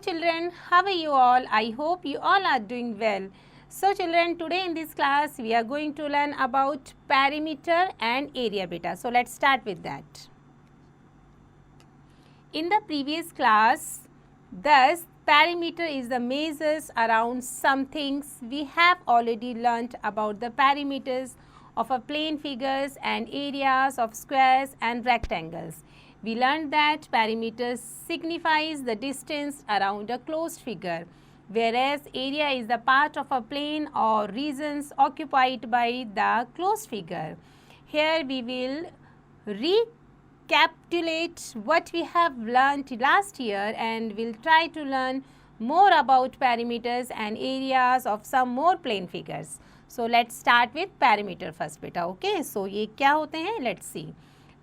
children, how are you all? I hope you all are doing well. So children, today in this class we are going to learn about perimeter and area beta. So let's start with that. In the previous class, thus perimeter is the measures around some things. We have already learnt about the perimeters of a plane figures and areas of squares and rectangles. We learned that perimeter signifies the distance around a closed figure, whereas area is the part of a plane or regions occupied by the closed figure. Here we will recapitulate what we have learnt last year and will try to learn more about perimeters and areas of some more plane figures. So let's start with perimeter first beta. Okay, so ये क्या होते हैं? Let's see.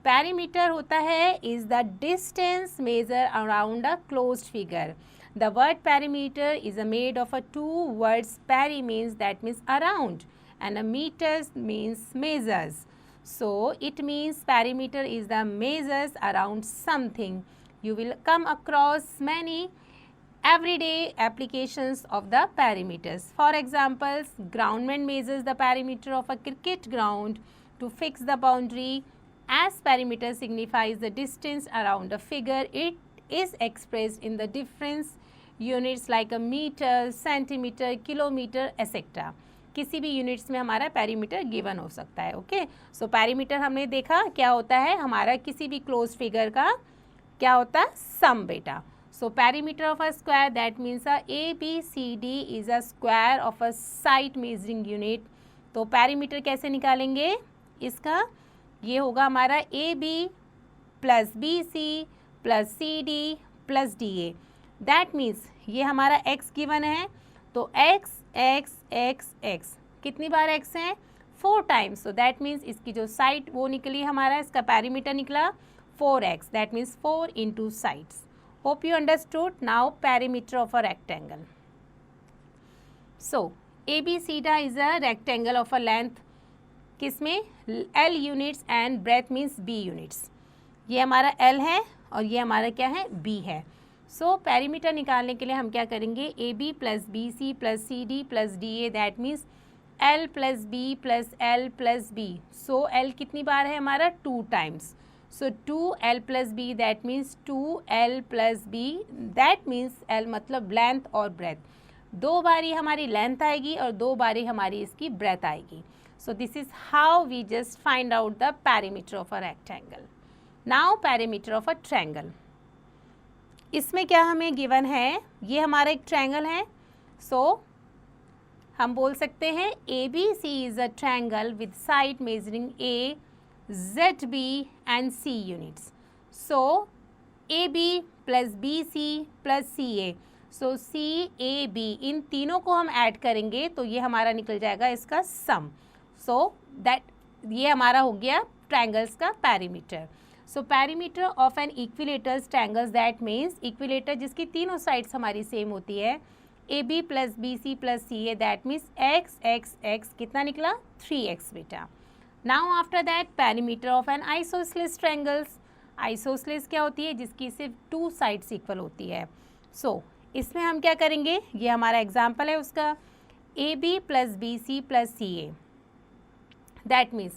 Perimeter होता है is the distance measured around a closed figure. The word perimeter is made of a two words. Peri means that means around and a meters means measures. So it means perimeter is the measures around something. You will come across many everyday applications of the perimeters. For example, groundman measures the perimeter of a cricket ground to fix the boundary. As perimeter signifies the distance around a figure, it is expressed in the different units like a meter, centimeter, kilometer, etc. किसी भी units में हमारा perimeter given हो सकता है. Okay, so perimeter हमने देखा क्या होता है, हमारा किसी भी क्लोज फिगर का क्या होता है, सम बेटा. So perimeter of a square that means ABCD is a square of a side measuring unit. तो पेरीमीटर कैसे निकालेंगे इसका, ये होगा हमारा AB plus BC plus CD plus DA. That means ये हमारा x गिवन है, तो x x x x कितनी बार x है, 4 टाइम्स. सो दैट मीन्स इसकी जो साइड वो निकली हमारा, इसका पेरीमीटर निकला 4x. That means 4 into sides. Hope you understood. Now perimeter of a rectangle. So ABCD is a rectangle of a length किसमें, L units and breadth means B units. ये हमारा L है और ये हमारा क्या है, B है. सो पेरीमीटर निकालने के लिए हम क्या करेंगे, AB plus BC plus CD plus DA that means L plus B plus L plus B. So L कितनी बार है हमारा, 2 times. So 2L plus B that means 2L plus B. That means L मतलब length और breath. 2 बारी हमारी length आएगी और 2 बारी हमारी इसकी ब्रेथ आएगी. So this is how we just find out the perimeter of a rectangle. Now perimeter of a triangle. इसमें क्या हमें given है, ये हमारा एक triangle है. So हम बोल सकते हैं ABC is a triangle with side measuring A, ZB and C units. So AB plus BC plus CA. So CAB इन तीनों को हम ऐड करेंगे तो ये हमारा निकल जाएगा इसका सम. सो दैट ये हमारा हो गया ट्रायंगल्स का perimeter. So perimeter of an equilateral triangles that means equilateral जिसकी तीनों साइड्स हमारी सेम होती है, AB plus BC plus CA that means x x x कितना निकला, 3x बेटा. Now after that perimeter of N isosceles triangles. Isosceles क्या होती है, जिसकी सिर्फ 2 साइड्स इक्वल होती है. सो इसमें हम क्या करेंगे, ये हमारा एग्जाम्पल है उसका, AB plus BC plus CA that means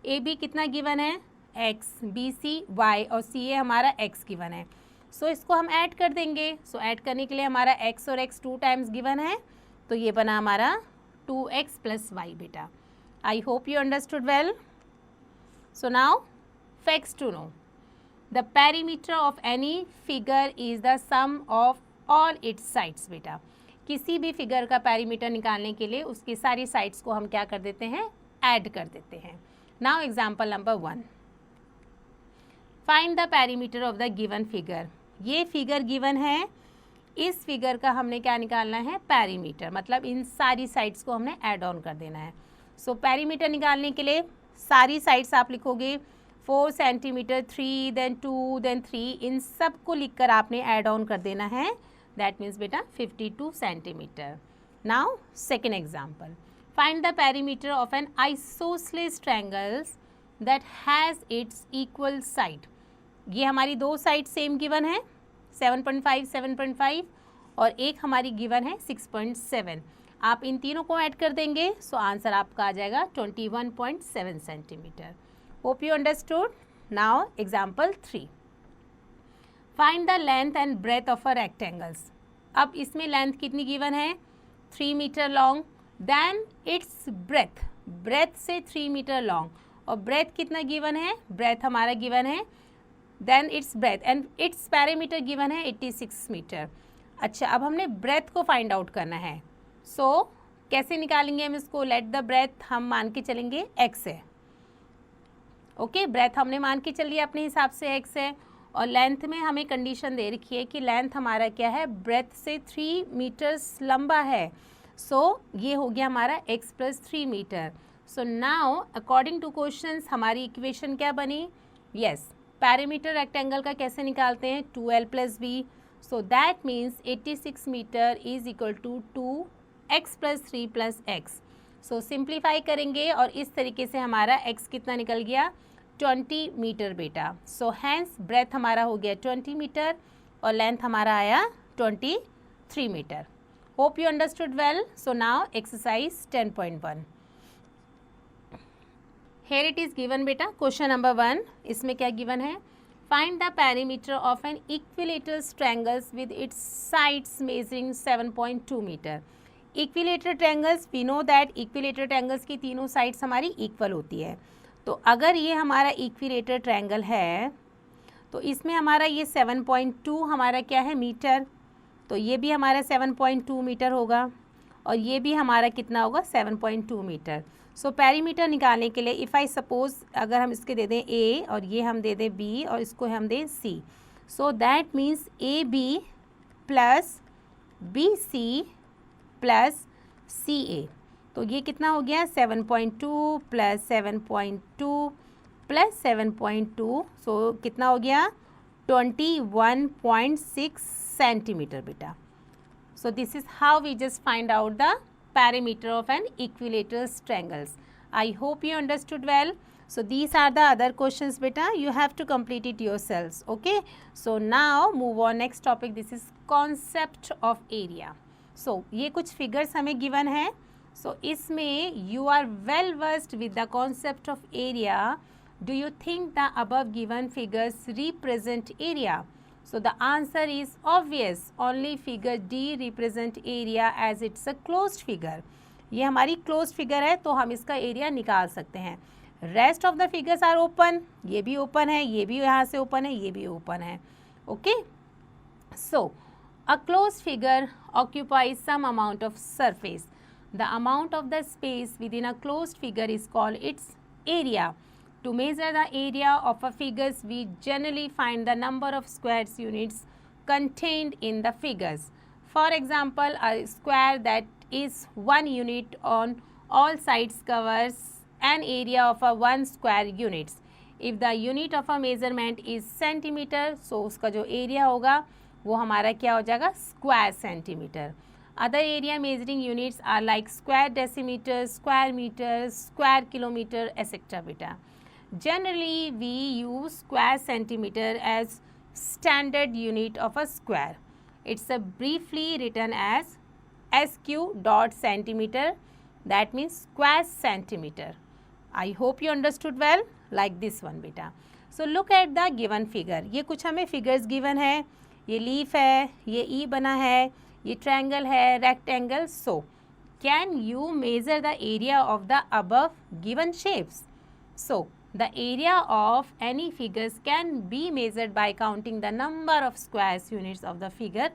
AB कितना गिवन है, x, BC y और CA हमारा x गिवन है. सो इसको हम ऐड कर देंगे. सो ऐड करने के लिए हमारा x और x 2 टाइम्स गिवन है, तो ये बना हमारा 2x प्लस y बेटा. I hope you understood well. So now facts to know. The perimeter of any figure is the sum of all its sides बेटा. किसी भी फिगर का पेरीमीटर निकालने के लिए उसकी सारी साइड्स को हम क्या कर देते हैं, ऐड कर देते हैं. Now example number 1. Find the perimeter of the given figure. ये फिगर गिवन है, इस फिगर का हमने क्या निकालना है, पेरीमीटर. मतलब इन सारी साइड्स को हमने ऐड ऑन कर देना है. सो पेरीमीटर निकालने के लिए सारी साइड्स आप लिखोगे 4 सेंटीमीटर, 3 देन 2 देन 3, इन सब को लिख कर आपने ऐड ऑन कर देना है. दैट मीन्स बेटा 52 centimetre. Now second example. Find the perimeter of an isosceles triangles that has its equal side. ये हमारी 2 साइड सेम गिवन है, 7.5 7.5 और एक हमारी गिवन है 6.7। आप इन तीनों को ऐड कर देंगे, सो आंसर आपका आ जाएगा 21.7 centimetre. Hope you understood. Now example 3, find the length and breadth of a rectangles. अब इसमें लेंथ कितनी गिवन है, 3 metre long, then its breadth, breadth से 3 मीटर लॉन्ग, और ब्रेथ कितना गिवन है, ब्रेथ हमारा गिवन है, then its breadth and its parameter given है 86 मीटर। अच्छा, अब हमने ब्रेथ को फाइंड आउट करना है। सो कैसे निकालेंगे हम इसको, लेट द ब्रेथ हम मान के चलेंगे x है। ओके, ब्रेथ हमने मान के चलिए अपने हिसाब से x है, और लेंथ में हमें कंडीशन दे रखी है कि लेंथ हमारा क्या है, ब्रेथ से 3 मीटर्स लंबा है। सो ये हो गया हमारा x + 3 metre. So now according to questions हमारी इक्वेशन क्या बनी, यस, पैरामीटर रेक्टेंगल का कैसे निकालते हैं, 2l + b। So that means 86 metre is equal to 2x + 3 + x। So simplify करेंगे और इस तरीके से हमारा x कितना निकल गया, 20 मीटर बेटा। सो हैंस ब्रेथ हमारा हो गया 20 मीटर और लेंथ हमारा आया 23 metre. Hope you understood well. So now exercise 10.1, here it is given बेटा। क्वेश्चन नंबर 1, इसमें क्या गिवन है, find the perimeter of an equilateral triangles with its sides measuring 7.2 metre. Equilateral triangles, we know that equilateral triangles की तीनों sides हमारी equal होती है। तो अगर ये हमारा इक्विलेटरल ट्रायंगल है तो इसमें हमारा ये 7.2 हमारा क्या है, मीटर, तो ये भी हमारा 7.2 मीटर होगा, और ये भी हमारा कितना होगा, 7.2 मीटर। सो पैरीमीटर निकालने के लिए इफ़ आई सपोज अगर हम इसके दे दें a और ये हम दे दें b और इसको हम दें c, so that means AB + BC + CA, तो ये कितना हो गया, 7.2 + 7.2 + 7.2, सो कितना हो गया, 21.6 सेंटीमीटर बेटा। So this is how we just find out the perimeter of an equilateral triangles. I hope you understood well. So these are the other questions beta, you have to complete it yourselves. Okay, so now move on next topic. This is concept of area. So ये कुछ figures हमें given है, so इसमें you are well versed with the concept of area. Do you think the above given figures represent area? So the answer is obvious, only figure D represent area as it's a closed figure. ये हमारी closed figure है तो हम इसका area निकाल सकते हैं। Rest of the figures are open, ये भी open है, ये भी यहाँ से open है, ये भी open है। Okay? So a closed figure occupies some amount of surface. The amount of the space within a closed figure is called its area. To measure the area of a figures, we generally find the number of square units contained in the figures. For example, a square that is 1 unit on all sides covers an area of a 1 square units. If the unit of a measurement is centimeter, so उसका जो area होगा वो हमारा क्या हो जाएगा, square centimeter. Other area measuring units are like square decimeter, square meter, square kilometer, etc. beta. Generally, we use square centimeter as standard unit of a square. It's briefly written as SQ dot centimeter, that means square centimeter. I hope you understood well, like this one beta. So look at the given figure. ये कुछ हमें figures given है, ये leaf है, ये E बना है, ये triangle है, rectangle. So can you measure the area of the above given shapes? So the area of any figures can be measured by counting the number of squares units of the figure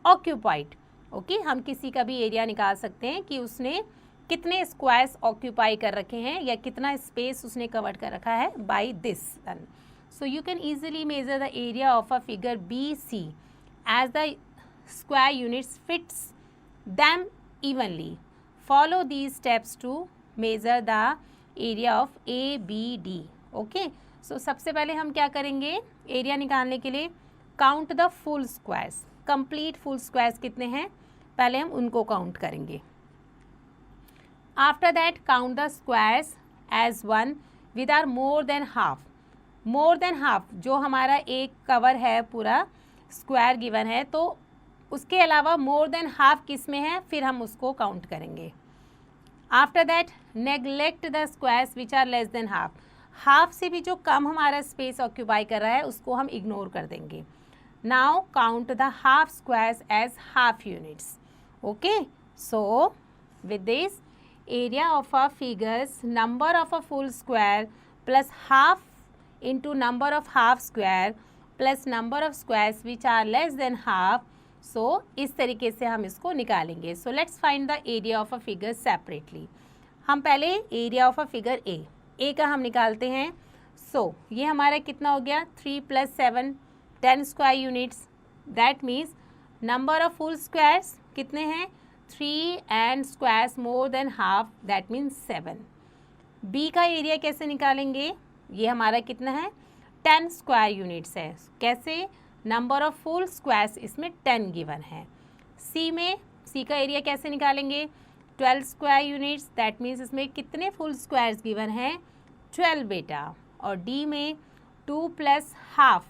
occupied. Okay, हम किसी का भी area निकाल सकते हैं कि उसने कितने स्क्वायर्स ऑक्यूपाई कर रखे हैं या कितना स्पेस उसने कवर कर रखा है by this one. So you can easily measure the area of a figure BC as the square units fits them evenly. Follow these steps to measure the area of ABD. Okay, so सबसे पहले हम क्या करेंगे, area निकालने के लिए count the full squares, complete full squares कितने हैं पहले हम उनको काउंट करेंगे. After that count the squares as one with or more than half. More than half जो हमारा एक कवर है पूरा स्क्वायर गिवन है, तो उसके अलावा मोर देन हाफ किस में है, फिर हम उसको काउंट करेंगे. After that neglect the squares which are less than half. Half से भी जो कम हमारा स्पेस ऑक्यूपाई कर रहा है उसको हम इग्नोर कर देंगे. Now count the half squares as half units. Okay, so with this area of a figures number of a full square plus half into number of half square plus number of squares which are less than half. So इस तरीके से हम इसको निकालेंगे. So let's find the area of a figure separately. हम पहले area of a figure A का हम निकालते हैं. So ये हमारा कितना हो गया, 3 + 7 10 square units. That means number of full squares कितने हैं, 3 and squares more than half, that means 7. B का एरिया कैसे निकालेंगे, ये हमारा कितना है, 10 स्क्वायर यूनिट्स है. कैसे, नंबर ऑफ फुल स्क्वायर्स इसमें 10 गिवन है. C का एरिया कैसे निकालेंगे, 12 स्क्वायर यूनिट्स. दैट मीन्स इसमें कितने फुल स्क्वायर्स गिवन है, 12 बेटा. और D में 2 + हाफ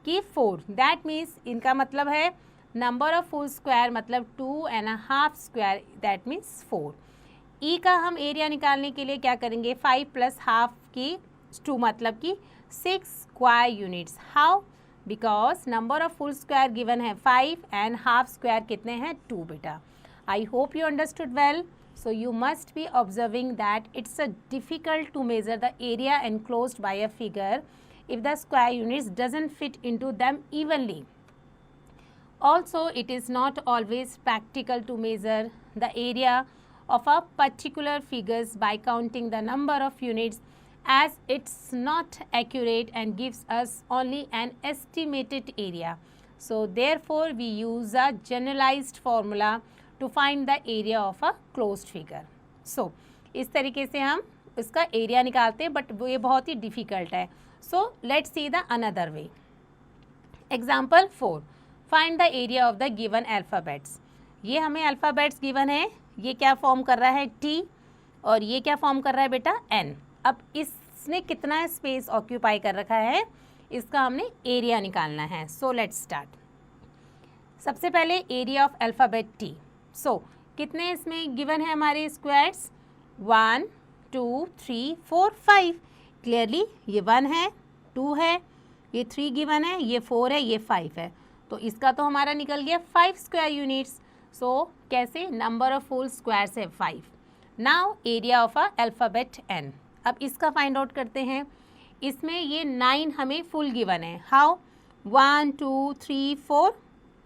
की 4. दैट मीन्स इनका मतलब है नंबर ऑफ फुल स्क्वायर मतलब 2.5 स्क्वायर, दैट मीन्स 4. ई का हम एरिया निकालने के लिए क्या करेंगे, 5 + हाफ की 2 मतलब कि 6 square units. How, because number of full square given है 5 एंड हाफ स्क्वायर कितने हैं, 2 बेटा. I hope you understood well. So you must be observing that it's difficult to measure the area enclosed by a figure if the square units doesn't fit into them evenly. Also, it is not always practical to measure the area of a particular figures by counting the number of units, as it's not accurate and gives us only an estimated area. So therefore we use a generalized formula to find the area of a closed figure. So इस तरीके से हम इसका area निकालते हैं, but वो ये बहुत ही डिफ़िकल्ट है. So let's see the another way. Example 4. Find the area of the given alphabets. ये हमें अल्फ़ाबेट्स गिवन है. ये क्या फॉर्म कर रहा है, T, और ये क्या फॉर्म कर रहा है बेटा, N. अब इसने कितना स्पेस ऑक्यूपाई कर रखा है, इसका हमने एरिया निकालना है. So let's start. सबसे पहले एरिया ऑफ अल्फ़ाबेट T. सो कितने इसमें गिवन है हमारे स्क्वायर्स, 1 2 3 4 5. क्लियरली ये 1 है, 2 है, ये 3 गिवन है, ये 4 है, ये 5 है. तो इसका तो हमारा निकल गया 5 स्क्वायर यूनिट्स. सो कैसे, नंबर ऑफ फुल स्क्वायर्स है 5. Now area of a alphabet N. अब इसका फाइंड आउट करते हैं. इसमें ये 9 हमें फुल गिवन है. हाउ, 1 2 3 4,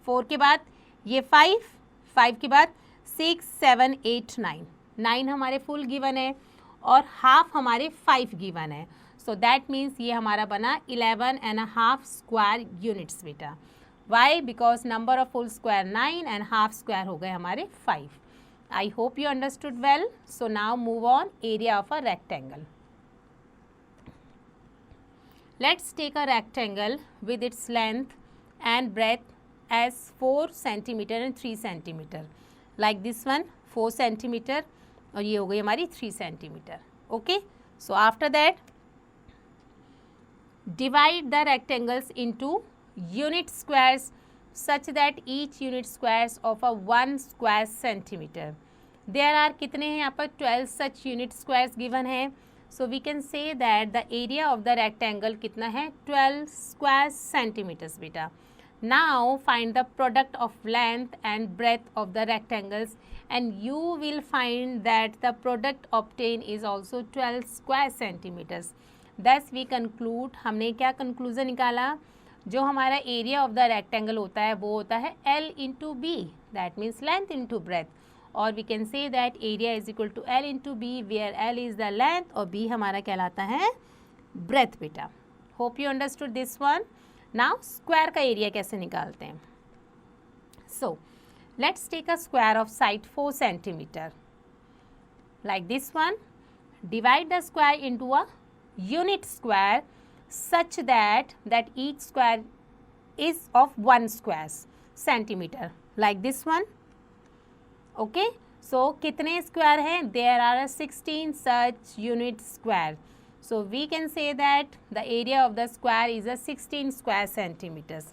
4 के बाद ये 5, 5 के बाद 6 7 8 9, 9 हमारे फुल गिवन है और हाफ हमारे 5 गिवन है. सो दैट मीन्स ये हमारा बना 11.5 स्क्वायर यूनिट्स बेटा. Why, because number of full square 9 and half square हो गए हमारे 5. I hope you understood well. So now move on area of a rectangle. Let's take a rectangle with its length and breadth as 4 centimeter and 3 centimeter. Like this one 4 centimeter और ये हो गई हमारी 3 centimeter. Okay, so after that divide the rectangles into unit squares such that each unit squares of a 1 square centimeter. There are कितने हैं यहाँ पर, 12 such unit squares given है. So we can say that the area of the rectangle कितना है, 12 square centimeters बेटा. Now find the product of length and breadth of the rectangles and you will find that the product obtained is also 12 square centimeters. Thus we conclude, हमने क्या conclusion निकाला, जो हमारा area of the rectangle होता है वो होता है L into B, that means length into breadth. और we can say that area is equal to L into B where L is the length और B हमारा कहलाता है breadth बेटा. Hope you understood this one. Now square का area कैसे निकालते हैं. So let's take a square of side 4 centimetre like this one. Divide the square into a unit square such that each square is of 1 square centimetre like this one. Okay, so कितने square हैं, there are 16 such unit square. So we can say that the area of the square is a 16 square centimeters.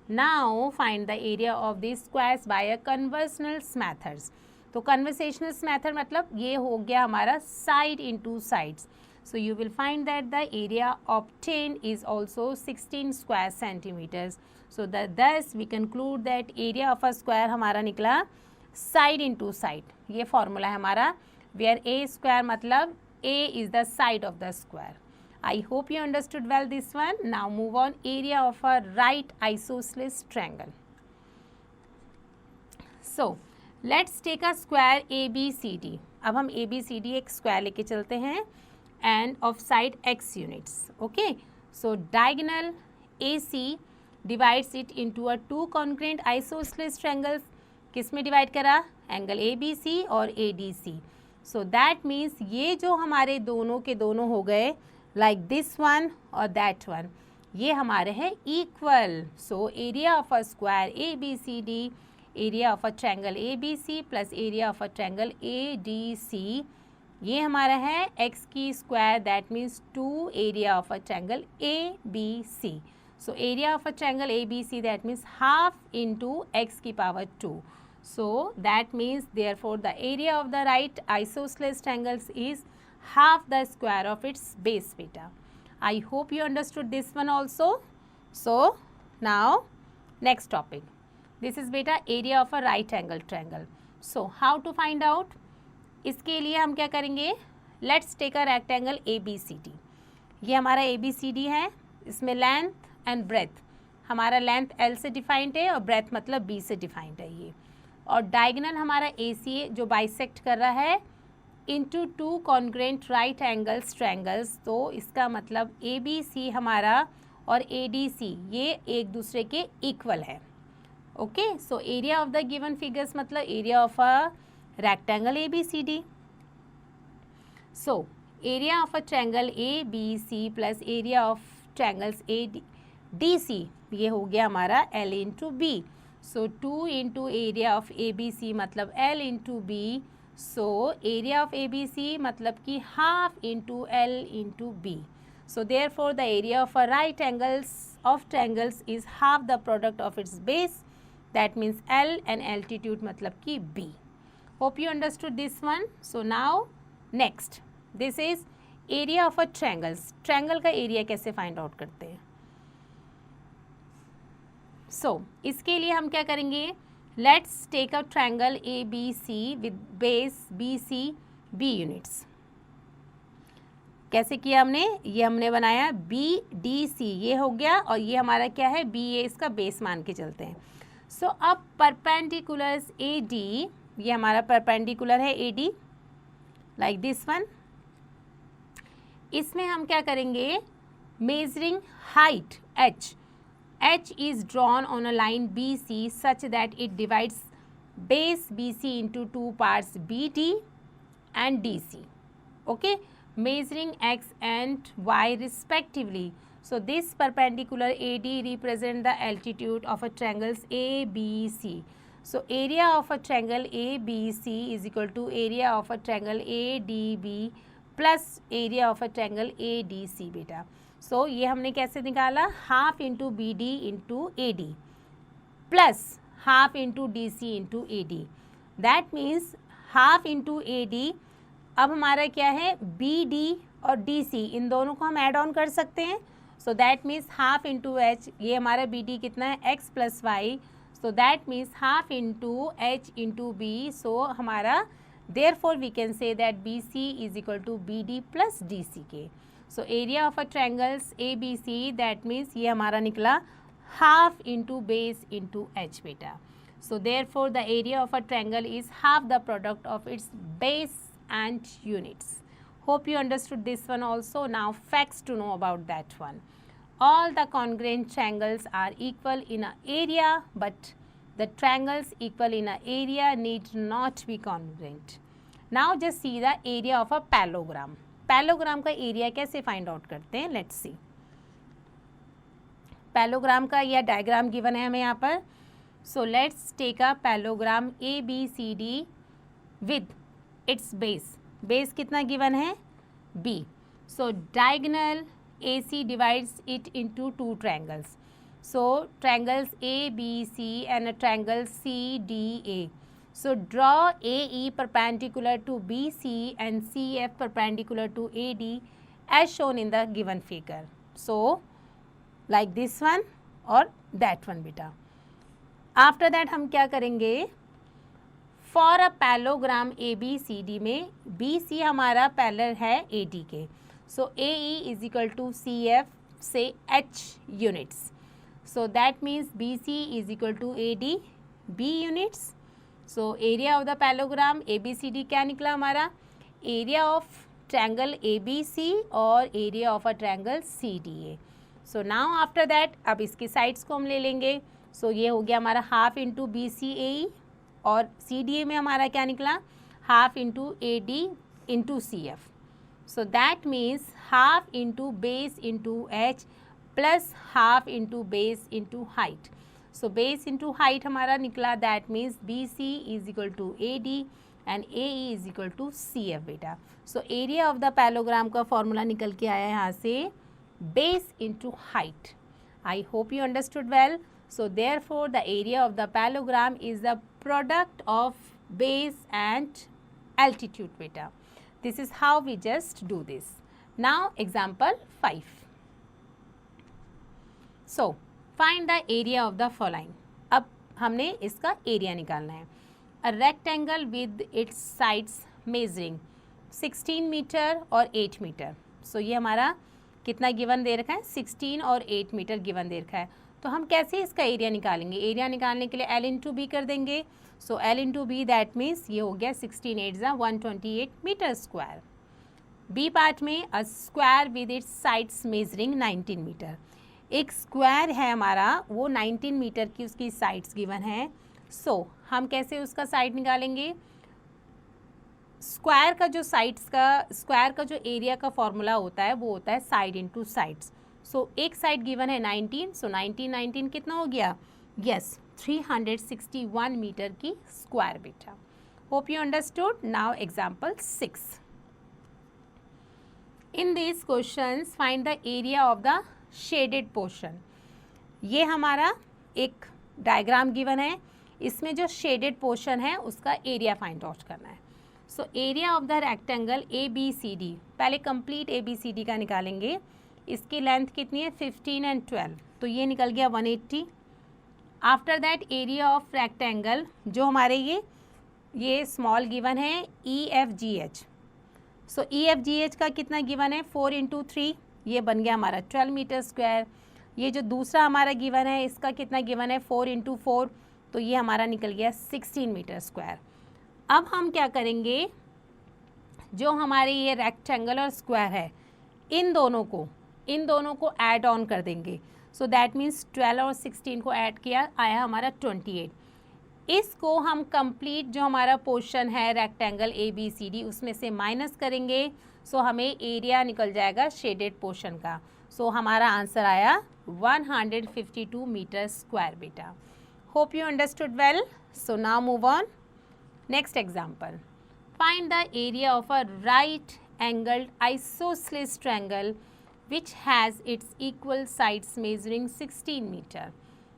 Now find the area of these squares by a conventional methods. तो conventional method मतलब ये हो गया हमारा side into sides. So you will find that the area obtained is also 16 square centimeters. So thus we conclude that area of a square हमारा निकला side into side. ये formula है हमारा, where a square मतलब a is the side of the square. I hope you understood well this one. Now move on, area of a right isosceles triangle. So let's take a square ABCD. अब हम ABCD एक square लेके चलते हैं and of side x units. Okay. So diagonal AC divides it into a two congruent isosceles triangles. किस में divide करा? Angle ABC और ADC. So that means ये जो हमारे दोनों के दोनों हो गए like this one और that one, ये हमारे हैं equal. So area of a square ABCD, area of a triangle ABC plus area of a triangle ADC, ये हमारा है x की square, that means 2 area of a triangle ABC. So area of a triangle ABC, that means half into x की power 2. So that means therefore the area of the right isosceles triangles is half the square of its base beta. I hope you understood this one also. So now next topic. This is beta area of a right angle triangle. So how to find out? इसके लिए हम क्या करेंगे? Let's take a rectangle ABCD. ये हमारा ABCD है, इसमें length and breath, हमारा लेंथ L से डिफाइंड है और ब्रेथ मतलब B से डिफाइंड है ये, और डायगोनल हमारा AC जो बाइसेक्ट कर रहा है into two congruent right angles triangles. तो इसका मतलब ABC हमारा और ADC ये एक दूसरे के इक्वल है. Okay, so area of the given figures मतलब area of a rectangle ABCD. So area of a triangle ABC plus area of triangles ADC, ये हो गया हमारा L into B. So 2 into area of ABC मतलब L into B. So area of ABC मतलब कि half into L into B. So therefore the area of a right angles of triangles is half the product of its base. That means L and altitude मतलब कि B. Hope you understood this one. So now next, this is area of a triangles. Triangle का area कैसे find out करते हैं? So इसके लिए हम क्या करेंगे? Let's take a triangle ABC with base BC B units. कैसे किया हमने? ये हमने बनाया BDC, ये हो गया, और ये हमारा क्या है? BA, इसका बेस मान के चलते हैं. So अब परपेंडिकुलर्स AD, ये हमारा परपेंडिकुलर है AD लाइक दिस वन. इसमें हम क्या करेंगे? Measuring height H is drawn on a line BC such that it divides base BC into two parts BD and DC. Okay, measuring X and Y respectively. So this perpendicular AD represent the altitude of a triangles ABC. So area of a triangle ABC is equal to area of a triangle ADB plus area of a triangle ADC बेटा. So ये हमने कैसे निकाला? Half into BD into AD plus half into DC into AD. That means half into AD. अब हमारा क्या है? BD और DC, इन दोनों को हम ऐड ऑन कर सकते हैं. सो that means half into H, ये हमारा BD कितना है? X plus Y. So that means half into H into B. So हमारा therefore we can say that BC is equal to BD plus DC के. So area of a triangles ABC, that means ये हमारा निकला half into base into H बेटा. So therefore the area of a triangle is half the product of its base and units. Hope you understood this one also. Now facts to know about that one. All the congruent triangles are equal in a area, but the triangles equal in a area need not be congruent. Now just see the area of a parallelogram. Parallelogram का area कैसे find out करते हैं? Let's see. Parallelogram का यह diagram given है हमें यहाँ पर. So let's take a parallelogram ABCD with its base. Base कितना गिवन है? B. So diagonal AC divides it into two triangles. So triangles ABC and a triangle CDA. So draw AE perpendicular to BC and CF perpendicular to AD as shown in the given figure. So like this one or that one बेटा. After that हम क्या करेंगे, For a parallelogram ABCD में BC हमारा parallel है AD के. So AE is equal to CF say H units. So that means BC is equal to AD B units. So area of the parallelogram ABCD क्या निकला हमारा, area of triangle ABC और area of a triangle CDA. So now after that अब इसकी sides को हम ले लेंगे. So ये हो गया हमारा हाफ इंटू BCAE और CDA में हमारा क्या निकला, half into AD into CF. So that means half into base into H plus half into base into height. So base into height हमारा निकला, that means BC is equal to AD and AE is equal to CF बेटा. So area of the parallelogram का formula निकल के आया यहाँ से base into height. I hope you understood well. So therefore the area of the parallelogram is the product of base and altitude बेटा. This is how we just do this. Now example 5. So find the area of the following. अब हमने इसका area निकालना है. A rectangle with its sides measuring 16 metre और 8 metre. So ये हमारा कितना गिवन दे रखा है, 16 और 8 मीटर गिवन दे रखा है. तो हम कैसे इसका एरिया निकालेंगे, एरिया निकालने के लिए L इंटू बी कर देंगे. So L into B that means ये हो गया 16 8 128 मीटर स्क्वायर. बी पार्ट में a square with its sides measuring 19 metre. एक स्क्वायर है हमारा, वो 19 मीटर की उसकी साइड्स गिवन है. सो हम कैसे उसका साइड निकालेंगे, स्क्वायर का जो स्क्वायर का जो एरिया का फॉर्मूला होता है वो होता है साइड इंटू साइड्स. सो एक साइड गिवन है 19. सो 19 कितना हो गया, यस 361 मीटर की स्क्वायर बेटा. Hope you understood. Now example 6. In this questions find the area of the shaded portion. ये हमारा एक डायग्राम गिवन है, इसमें जो शेडेड पोर्शन है उसका एरिया फाइंड आउट करना है. सो area of the rectangle ABCD, पहले कंप्लीट ABCD का निकालेंगे. इसकी लेंथ कितनी है 15 एंड 12, तो ये निकल गया 180. After that area of rectangle जो हमारे ये स्मॉल गिवन है EFGH. सो EFGH का कितना गिवन है 4 इंटू 3, ये बन गया हमारा 12 मीटर स्क्वायर. ये जो दूसरा हमारा गिवन है इसका कितना गिवन है 4 इंटू 4, तो ये हमारा निकल गया 16 मीटर स्क्वायर. अब हम क्या करेंगे, जो हमारे ये रेक्टेंगल और स्क्वायर है इन दोनों को ऐड ऑन कर देंगे. सो दैट मीन्स 12 और 16 को ऐड किया, आया हमारा 28. इसको हम कंप्लीट जो हमारा पोर्शन है रेक्टेंगल ABCD उसमें से माइनस करेंगे. सो हमें एरिया निकल जाएगा शेडेड पोर्शन का. सो हमारा आंसर आया 152 मीटर स्क्वायर बेटा. Hope you understood well. So now move on. Next example. Find the area of a right angled isosceles triangle which has its equal sides measuring 16 metre.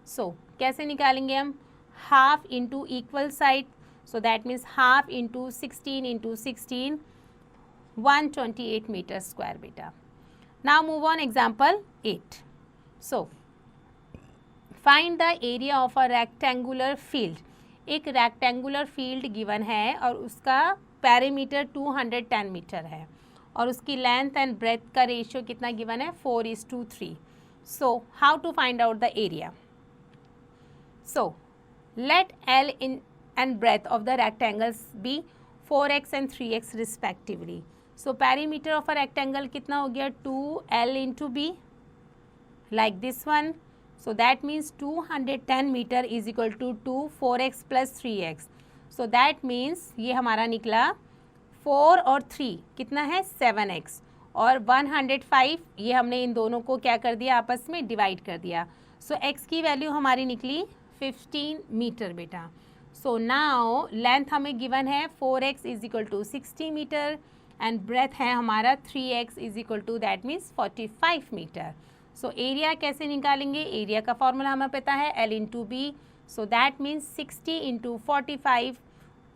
So कैसे निकालेंगे हम, half into equal side. So that means half into 16 into 16 128 metre square बेटा. Now move on example 8. So find the area of a rectangular field. एक rectangular field given है और उसका perimeter 210 metre है और उसकी लेंथ एंड ब्रेथ का ratio कितना गिवन है 4:3. So how to find out the area. So let L in and breadth of the rectangles be 4x and 3x respectively. So perimeter of a rectangle कितना हो गया 2L into B like this one. So that means 210 metre is equal to 2 4x plus 3x. So that means ये हमारा निकला 4 और 3 कितना है 7x और 105, ये हमने इन दोनों को क्या कर दिया आपस में डिवाइड कर दिया. सो x की वैल्यू हमारी निकली 15 मीटर बेटा. सो नाउ लेंथ हमें गिवन है 4x is equal to 60 metre and breadth है हमारा 3x is equal to that means 45 metre. So area कैसे निकालेंगे, एरिया का फॉर्मूला हमें पता है L into B, so that means 60 into 45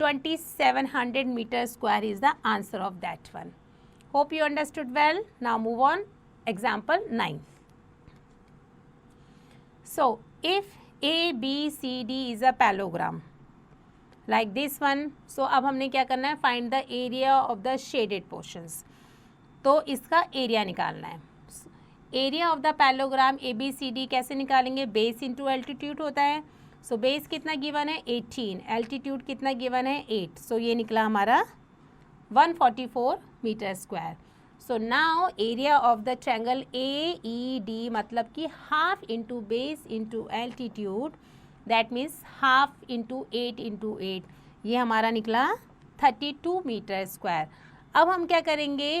2700 metre square is the answer of that one. Hope you understood well. Now move on. Example 9. So if A, B, C, D is a parallelogram like this one. So अब हमने क्या करना है, find the area of the shaded portions. तो इसका area निकालना है. Area of the parallelogram A B C D कैसे निकालेंगे, बेस इंटू एल्टीट्यूड होता है. सो बेस कितना गिवन है 18, एल्टीट्यूड कितना गिवन है 8. सो ये निकला हमारा 144 metre square. So now area of the triangle A E D मतलब कि half into base into altitude, that means half into 8 into 8, ये हमारा निकला 32 मीटर स्क्वायर. अब हम क्या करेंगे,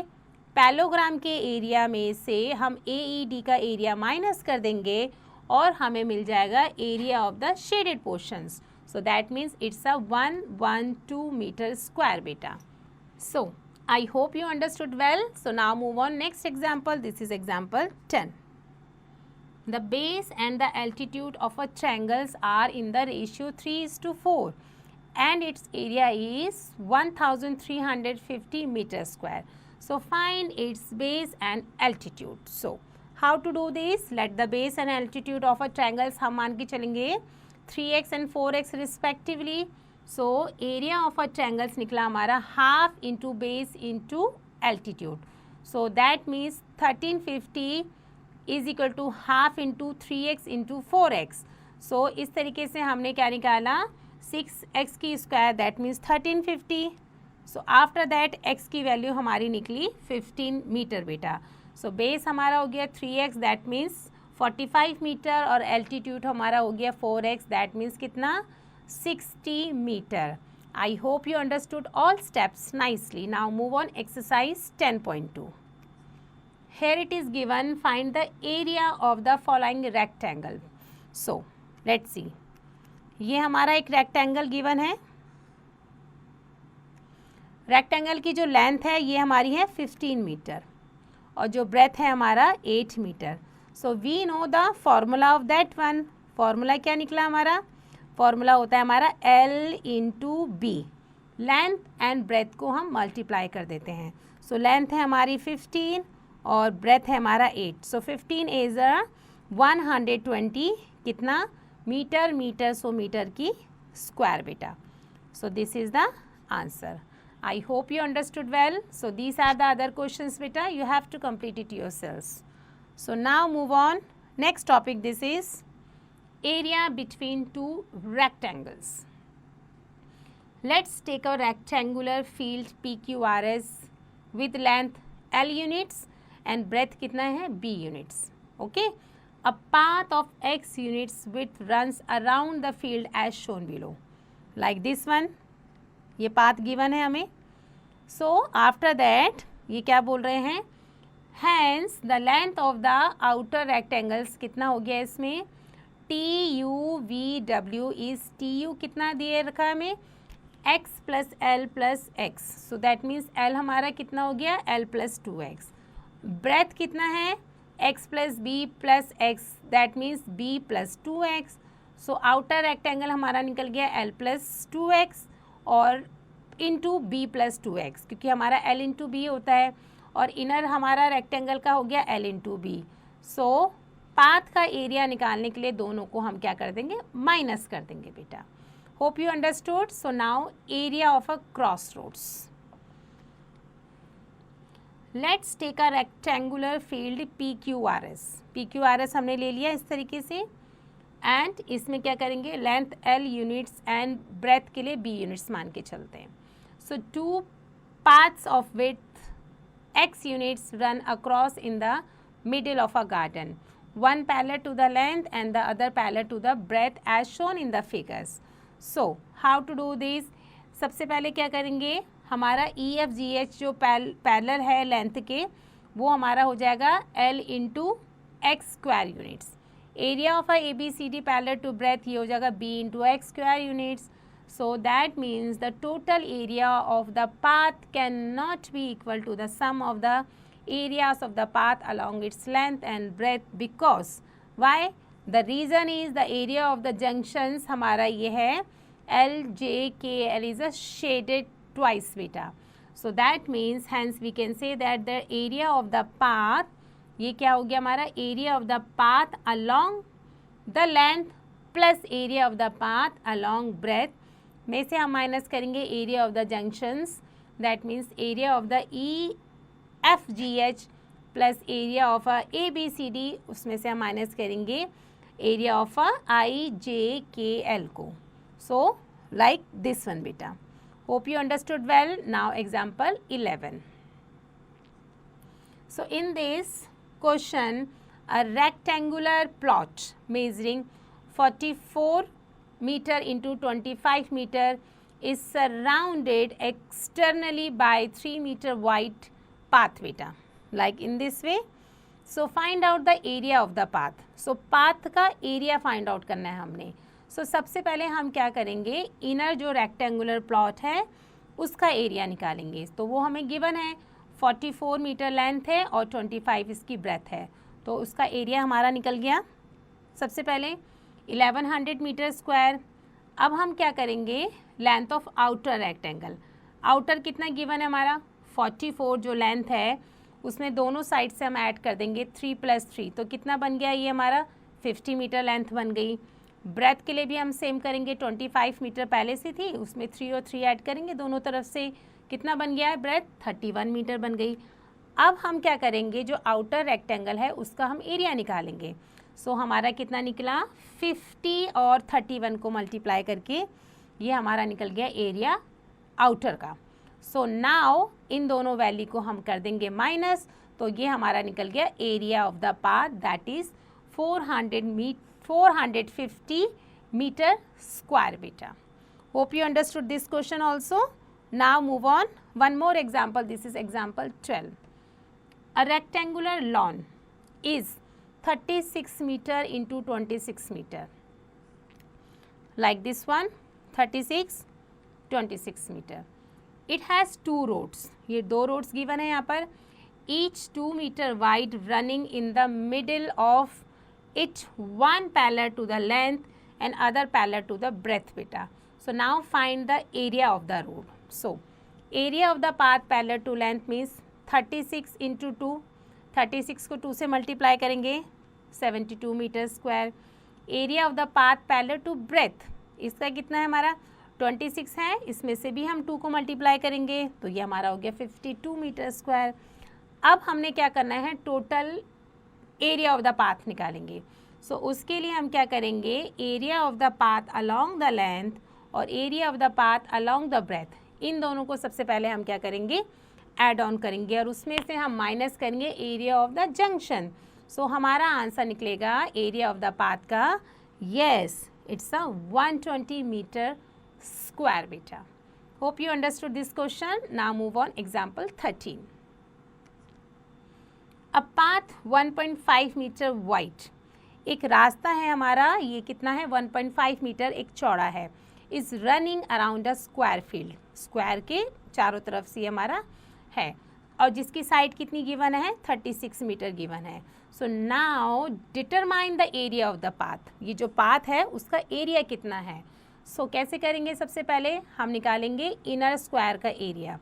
पैरेललोग्राम के एरिया में से हम ए ई डी का एरिया माइनस कर देंगे और हमें मिल जाएगा area of the shaded portions. So that means it's a 112 metre square बेटा. So I hope you understood well. So now move on next example. This is example 10. The base and the altitude of a triangles are in the ratio 3:4 and its area is 1350 meter square. So find its base and altitude. So how to do this? Let the base and altitude of a triangles हम मान के चलेंगे 3x and 4x respectively. So area of a triangles निकला हमारा half into base into altitude. So that means 1350 is equal to half into 3x into 4x. So इस तरीके से हमने क्या निकाला 6x की square, that means 1350. So after that x की वैल्यू हमारी निकली 15 मीटर बेटा. सो बेस हमारा हो गया 3x दैट मीन्स 45 मीटर और एल्टीट्यूड हमारा हो गया 4x दैट मीन्स कितना 60 meter. I hope you understood all steps nicely. Now move on exercise 10.2. Here it is given, find the area of the following rectangle. So let's see. ये हमारा एक rectangle given है. rectangle की जो length है ये हमारी है 15 मीटर और जो breadth है हमारा 8 metre. So we know the formula of that one. formula क्या निकला हमारा, फॉर्मूला होता है हमारा L into B. Length and breadth को हम मल्टीप्लाई कर देते हैं. सो लेंथ है हमारी 15 और ब्रेथ है हमारा 8. सो 15 इज 120 कितना मीटर, मीटर सो मीटर की स्क्वायर बेटा. So this is the answer. I hope you understood well. So these are the other questions बेटा, you have to complete it yourselves. So now move on next topic. This is area between two rectangles. Let's take a rectangular field PQRS with length L units and breadth कितना है B units. Okay. A path of X units width runs around the field as shown below. Like this one. ये path given है हमें. So after that ये क्या बोल रहे हैं, hence the length of the outer rectangles कितना हो गया इसमें TUVW is TU कितना दिए रखा है हमें x plus L plus x. So that means L हमारा कितना हो गया L प्लस 2x. ब्रेथ कितना है x plus B plus X, that means b plus 2x. So outer rectangle हमारा निकल गया L प्लस 2x और इंटू बी प्लस 2x क्योंकि हमारा L इंटू बी होता है और इनर हमारा रेक्टेंगल का हो गया L इंटू बी. सो पाथ का एरिया निकालने के लिए दोनों को हम क्या कर देंगे, माइनस कर देंगे बेटा. Hope you understood. So now area of a cross roads. Let's take a rectangular field PQRS. PQRS हमने ले लिया इस तरीके से एंड इसमें क्या करेंगे, length L units and breadth के लिए B यूनिट्स मान के चलते हैं. So two paths of width X units run across in the middle of a garden. One parallel to the length and the other parallel to the breadth as shown in the figures. So how to do this? सबसे पहले क्या करेंगे, हमारा EFGH जो parallel है length के वो हमारा हो जाएगा L into X square units. Area of a ABCD parallel to breadth ये हो जाएगा B into X square units. So that means the total area of the path can not be equal to the sum of the areas of the path along its length and breadth because why? The reason is the area of the junctions हमारा ये है L, J, K, L is a shaded twice beta. So that means hence we can say that the area of the path, ये क्या हो गया हमारा area of the path along the length plus area of the path along breadth में से हम minus करेंगे area of the junctions, that means area of the E, F, G, H plus area of a A, B, C, D, उसमें से हम minus करेंगे area of a I, J, K, L को. So like this one beta. Hope you understood well. Now example 11. So in this question, a rectangular plot measuring 44 meter into 25 meter is surrounded externally by 3 meter wide path beta. Like in this way. So find out the area of the path. So path का area find out करना है हमने. So सबसे पहले हम क्या करेंगे, inner जो रेक्टेंगुलर प्लॉट है उसका एरिया निकालेंगे. तो वो हमें गिवन है 44 मीटर लेंथ है और 25 इसकी ब्रेथ है. तो उसका एरिया हमारा निकल गया. सबसे पहले 1100 मीटर स्क्वायर. अब हम क्या करेंगे, length of outer rectangle. Outer कितना गिवन है हमारा 44 जो लेंथ है उसमें दोनों साइड से हम ऐड कर देंगे 3 + 3. तो कितना बन गया ये हमारा 50 मीटर लेंथ बन गई. ब्रेथ के लिए भी हम सेम करेंगे. 25 मीटर पहले से थी उसमें 3 और 3 ऐड करेंगे दोनों तरफ से. कितना बन गया है ब्रेथ 31 मीटर बन गई. अब हम क्या करेंगे, जो आउटर रेक्टेंगल है उसका हम एरिया निकालेंगे. सो हमारा कितना निकला 50 और 31 को मल्टीप्लाई करके ये हमारा निकल गया एरिया आउटर का. सो नाउ इन दोनों वैल्यू को हम कर देंगे माइनस. तो ये हमारा निकल गया area of the path that is 450 meter square beta. Hope you understood this question also. Now move on. One more example. This is example 12. A rectangular lawn is 36 meter into 26 meter. Like this one 36, 26 meter. It has 2 roads. ये 2 roads given है यहाँ पर. Each 2 meter wide running in the middle of it, one parallel to the length and other parallel to the breadth beta. So now find the area of the road. So area of the path parallel to length means 36 into 2. 36 को 2 से multiply करेंगे 72 metre square. Area of the path parallel to breadth इसका कितना है हमारा 26 है. इसमें से भी हम 2 को मल्टीप्लाई करेंगे तो ये हमारा हो गया 52 मीटर स्क्वायर. अब हमने क्या करना है, total area of the path निकालेंगे. सो उसके लिए हम क्या करेंगे, area of the path along the length और area of the path along the breadth, इन दोनों को सबसे पहले हम क्या करेंगे ऐड ऑन करेंगे और उसमें से हम माइनस करेंगे area of the junction. So हमारा आंसर निकलेगा एरिया ऑफ द पाथ का, yes it's a 120 metre square बेटा. Hope you understood this question. Now move on example 13. A path 1.5 metre wide, एक रास्ता है हमारा, ये कितना है 1.5 मीटर एक चौड़ा है. Is running around a square field, square के चारों तरफ से हमारा है और जिसकी साइड कितनी गिवन है 36 मीटर गिवन है. So now determine the area of the path, ये जो पाथ है उसका एरिया कितना है. सो कैसे करेंगे, सबसे पहले हम निकालेंगे इनर स्क्वायर का एरिया.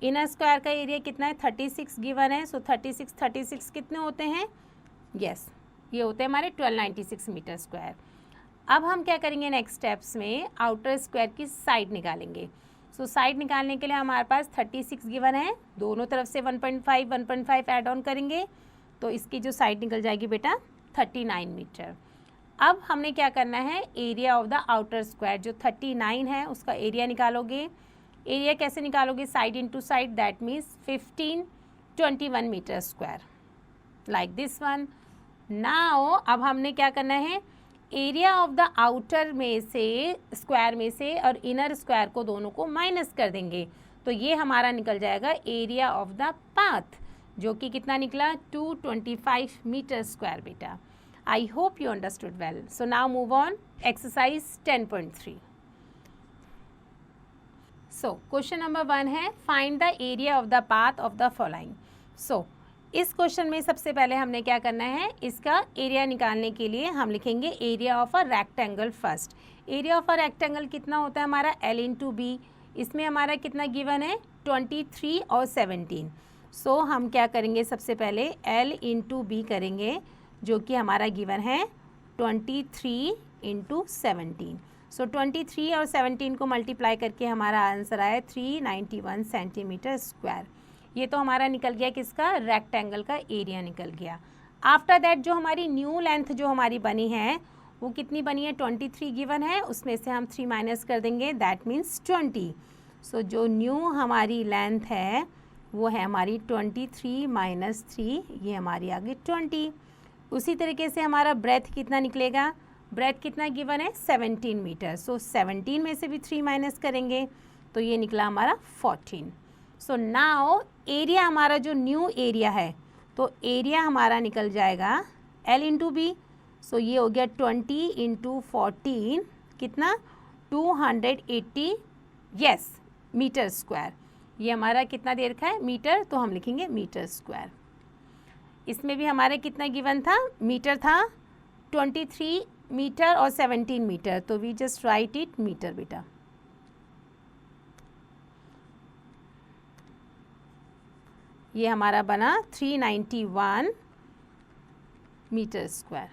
इनर स्क्वायर का एरिया कितना है 36 गिवन है. सो 36 कितने होते हैं, यस ये होते हैं हमारे 1296 मीटर स्क्वायर. अब हम क्या करेंगे नेक्स्ट स्टेप्स में, आउटर स्क्वायर की साइड निकालेंगे. सो साइड निकालने के लिए हमारे पास 36 गिवन है, दोनों तरफ से 1.5 ऐड ऑन करेंगे तो इसकी जो साइड निकल जाएगी बेटा 39 मीटर. अब हमने क्या करना है, area of the outer square जो 39 है उसका एरिया निकालोगे. एरिया कैसे निकालोगे, side into side, that means 1521 metre square like this one. Now अब हमने क्या करना है, एरिया ऑफ द आउटर में से स्क्वायर में से और इनर स्क्वायर को दोनों को माइनस कर देंगे तो ये हमारा निकल जाएगा एरिया ऑफ द पाथ जो कि कितना निकला 225 मीटर स्क्वायर बेटा. I hope you understood well. So now move on exercise 10.3. So question number 1 है, find the area of the path of the following. So इस क्वेश्चन में सबसे पहले हमने क्या करना है, इसका एरिया निकालने के लिए हम लिखेंगे area of a rectangle first. Area of a rectangle कितना होता है हमारा, L इंटू बी। इसमें हमारा कितना गिवन है, 23 और 17। सो हम क्या करेंगे, सबसे पहले L इंटू बी करेंगे, जो कि हमारा गिवन है 23 इंटू 17। सो 23 और 17 को मल्टीप्लाई करके हमारा आंसर आया 391 सेंटीमीटर स्क्वायर। ये तो हमारा निकल गया किसका, रेक्टेंगल का एरिया निकल गया। आफ्टर दैट जो हमारी न्यू लेंथ जो हमारी बनी है वो कितनी बनी है, 23 गिवन है, उसमें से हम 3 माइनस कर देंगे, दैट मीन्स 20। सो जो न्यू हमारी लेंथ है वो है हमारी 23 माइनस 3, ये हमारी आ गई 20। उसी तरीके से हमारा ब्रेथ कितना निकलेगा, ब्रेथ कितना गिवन है, 17 मीटर। सो 17 में से भी 3 माइनस करेंगे तो ये निकला हमारा 14। सो नाउ एरिया हमारा जो न्यू एरिया है, तो एरिया हमारा निकल जाएगा L इंटू बी। सो ये हो गया 20 इंटू 14, कितना 280 यस मीटर स्क्वायर। ये हमारा कितना दे रखा है, मीटर, तो हम लिखेंगे मीटर स्क्वायर। इसमें भी हमारे कितना गिवन था, मीटर था, 23 मीटर और 17 मीटर, तो we just write it metre बेटा। ये हमारा बना 391 मीटर स्क्वायर।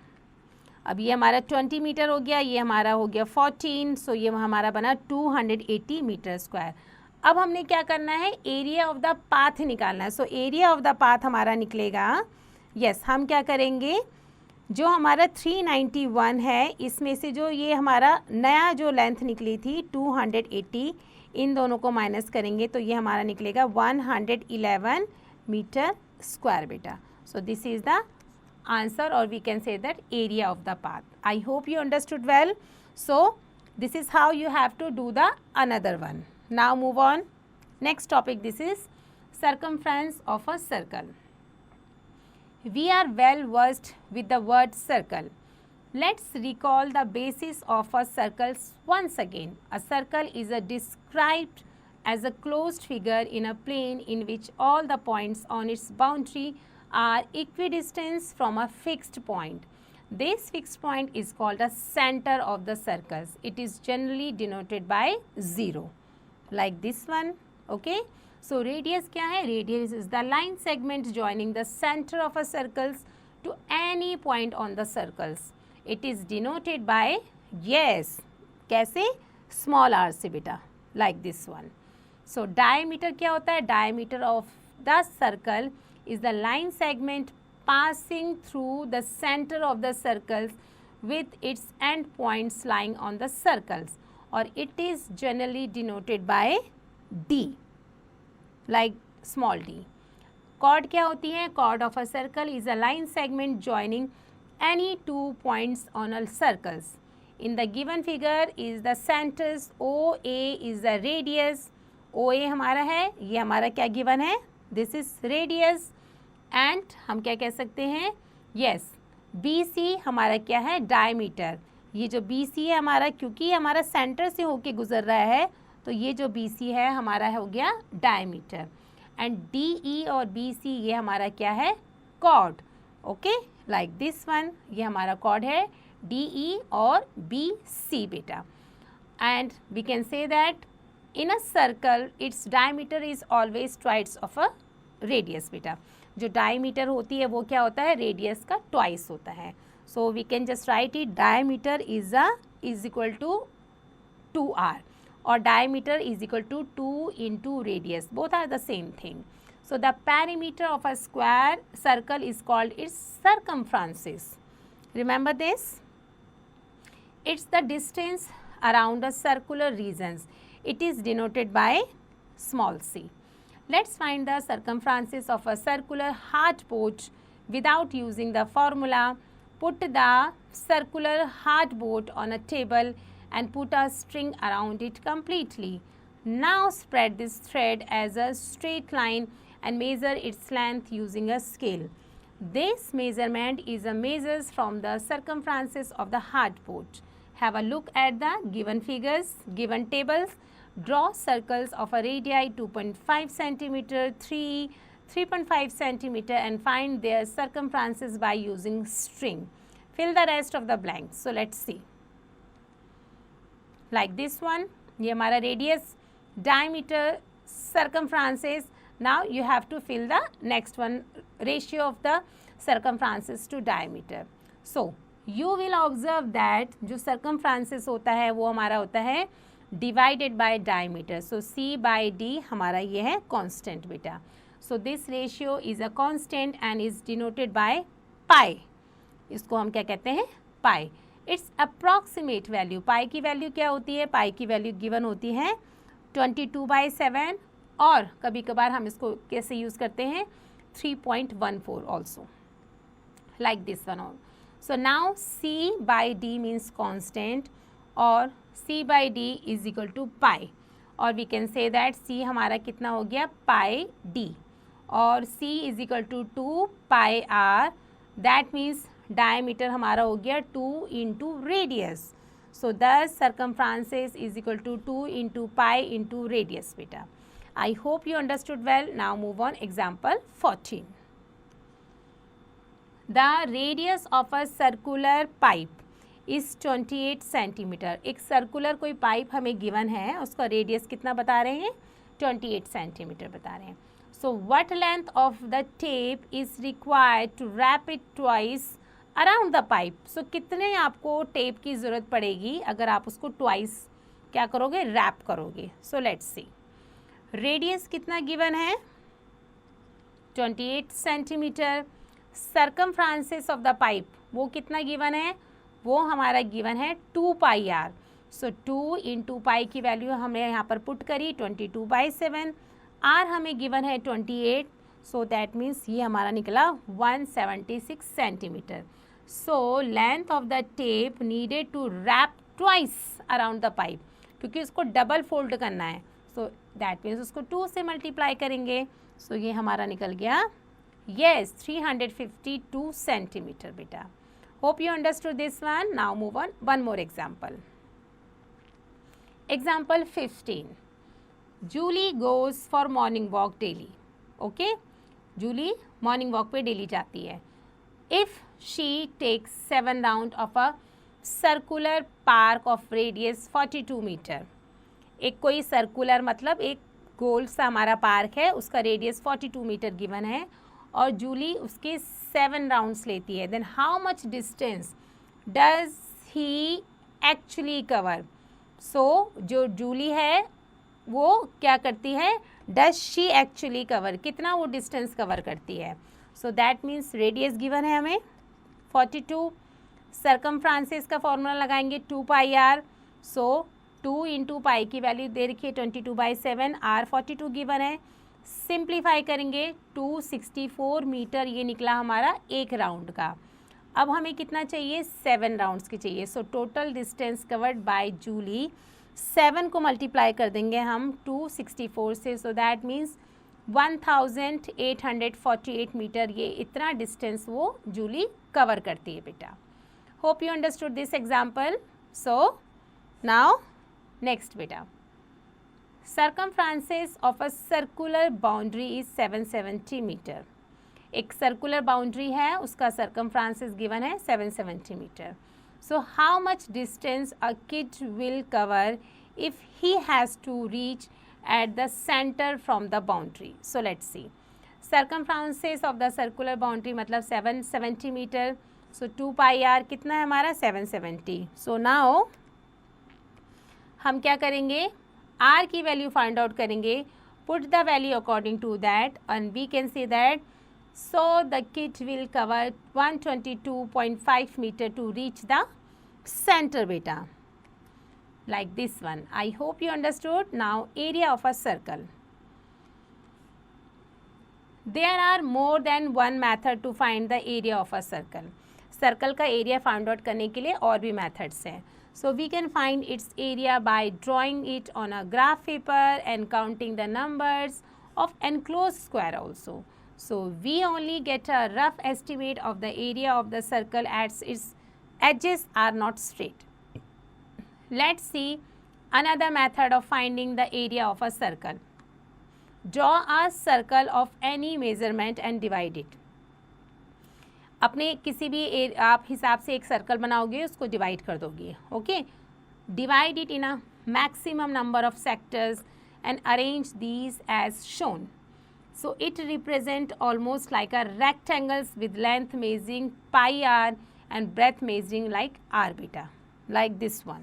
अब ये हमारा 20 मीटर हो गया, ये हमारा हो गया 14, सो ये हमारा बना 280 मीटर स्क्वायर। अब हमने क्या करना है, एरिया ऑफ द पाथ निकालना है। सो एरिया ऑफ द पाथ हमारा निकलेगा, यस हम क्या करेंगे, जो हमारा 391 है इसमें से जो ये हमारा नया जो लेंथ निकली थी 280, इन दोनों को माइनस करेंगे तो ये हमारा निकलेगा 111 मीटर स्क्वायर बेटा। So this is the answer, और we can say that area of the path. I hope you understood well. So this is how you have to do the another one. Now move on next topic, this is circumference of a circle. We are well versed with the word circle. Let's recall the basis of a circle once again. A circle is described as a closed figure in a plane in which all the points on its boundary are equidistant from a fixed point. This fixed point is called the center of the circles. It is generally denoted by 0, like this one. Okay. So radius क्या है, radius is the line segment joining the center of a circles to any point on the circles. It is denoted by, yes, कैसे, small r से बेटा, like this one. So diameter क्या होता है, diameter of the circle is the line segment passing through the center of the circles with its end points lying on the circles, or it is generally denoted by d, like small d. Chord क्या होती है, chord of a circle is a line segment joining any two points on a circles. In the given figure is the centers, OA is the radius, OA हमारा है, ये हमारा क्या given है, this is radius, and हम क्या कह सकते हैं, yes, BC हमारा क्या है, diameter. ये जो BC है हमारा, क्योंकि हमारा सेंटर से होके गुजर रहा है, तो ये जो BC है हमारा हो गया डायमीटर, एंड DE और BC ये हमारा क्या है, chord. Okay, like this one, ये हमारा कॉर्ड है DE और BC बेटा. And we can say that in a circle its diameter is always twice of a radius बेटा. जो डायमीटर होती है वो क्या होता है, रेडियस का ट्वाइस होता है. So we can just write it, diameter is equal to 2r, or diameter is equal to 2 into radius. Both are the same thing. So the perimeter of a square circle is called its circumference. Remember this? It's the distance around a circular regions. It is denoted by small c. Let's find the circumference of a circular hardboard without using the formula. Put the circular hardboard on a table and put a string around it completely. Now spread this thread as a straight line and measure its length using a scale. This measurement is a measures from the circumferences of the hardboard. Have a look at the given figures, given tables. Draw circles of a radii 2.5 cm, 3, 3.5 centimeter and find their circumferences by using string. Fill the rest of the blanks. So let's see. Like this one, ये हमारा radius, diameter, circumferences. Now you have to fill the next one, ratio of the circumferences to diameter. So you will observe that जो circumferences होता है वो हमारा होता है divided by diameter. So C by D हमारा ये है constant बेटा. So this ratio is a constant and is denoted by pi. इसको हम क्या कहते हैं? pi. Its approximate value. pi की वैल्यू क्या होती है? pi की वैल्यू गिवन होती है 22/7 और कभी कभार हम इसको कैसे यूज़ करते हैं 3.14 also. Like this one all. So now C by D means constant और C by D is equal to pi और we can say that C हमारा कितना हो गया pi D और C is equal to 2 pi R. That means diameter हमारा हो गया 2 into radius. So thus circumferences is equal to 2 into pi into radius बेटा. I hope you understood well. Now move on example 14. The radius of a circular pipe is 28 centimetre. एक circular कोई pipe हमें given है, उसका radius कितना बता रहे हैं 28 सेंटीमीटर बता रहे हैं. So what length of the tape is required to wrap it twice around the pipe? So कितने आपको टेप की ज़रूरत पड़ेगी अगर आप उसको twice क्या करोगे रैप करोगे. So let's see. रेडियस कितना गिवन है 28 सेंटीमीटर. सर्कमफ्रांसेस ऑफ द पाइप वो कितना गिवन है वो हमारा गिवन है 2 पाई आर. सो 2 इंटू पाई की वैल्यू हमने यहाँ पर पुट करी 22/7. आर हमें गिवन है 28. सो दैट मीन्स ये हमारा निकला 176 centimetre. So length of the tape needed to wrap twice around the pipe क्योंकि उसको डबल फोल्ड करना है. सो दैट मीन्स उसको 2 से मल्टीप्लाई करेंगे. सो ये हमारा निकल गया yes 352 centimeter beta. Hope you understood this one. Now move on one more example. Example 15. Julie goes for morning walk daily. Okay, Julie morning walk पे daily जाती है. If she takes 7 round of a circular park of radius 42 meter. एक कोई circular मतलब एक गोल सा हमारा park है, उसका रेडियस 42 मीटर गिवन है और जूली उसके 7 राउंड्स लेती है. Then how much distance does he actually cover. So जो जूली है वो क्या करती है डज शी एक्चुअली कवर, कितना वो डिस्टेंस कवर करती है. सो दैट मीन्स रेडियस गिवन है हमें 42. सर्कमफ्रांसेस का फॉर्मूला लगाएंगे 2 पाई आर. सो 2 इंटू पाई की वैल्यू दे रखी है 22/7. आर 42 गिवन है. सिंप्लीफाई करेंगे 264 मीटर ये निकला हमारा एक राउंड का. अब हमें कितना चाहिए 7 राउंड्स की चाहिए. So total distance covered by Julie 7 को मल्टीप्लाई कर देंगे हम 264 से. सो दैट मीन्स 1848 मीटर ये इतना डिस्टेंस वो जूली कवर करती है बेटा. Hope you understood this example. So now next बेटा. Circumferences of a circular boundary is 770 metre. एक सर्कुलर बाउंड्री है उसका circumferences given है 770 metre. So how much distance a kid will cover if he has to reach at the center from the boundary? So let's see. Circumferences of the circular boundary मतलब 770 metre. So 2 pi are कितना है हमारा 770. So now हम क्या करेंगे R की value find out करेंगे. Put the value according to that and we can see that. So the kid will cover 122.5 metre to reach the centre बेटा. Like this one. I hope you understood. Now area of a circle. There are more than one method to find the area of a circle. Circle का area find out करने के लिए और भी methods हैं. So we can find its area by drawing it on a graph paper and counting the numbers of enclosed square also. So we only get a rough estimate of the area of the circle as its edges are not straight. Let's see another method of finding the area of a circle. Draw a circle of any measurement and divide it. अपने किसी भी आप हिसाब से एक circle बनाओगे, उसको divide कर दोगे। Okay, divide it in a maximum number of sectors and arrange these as shown. So it represent almost like a rectangles with length measuring pi r and breadth measuring like r beta, like this one.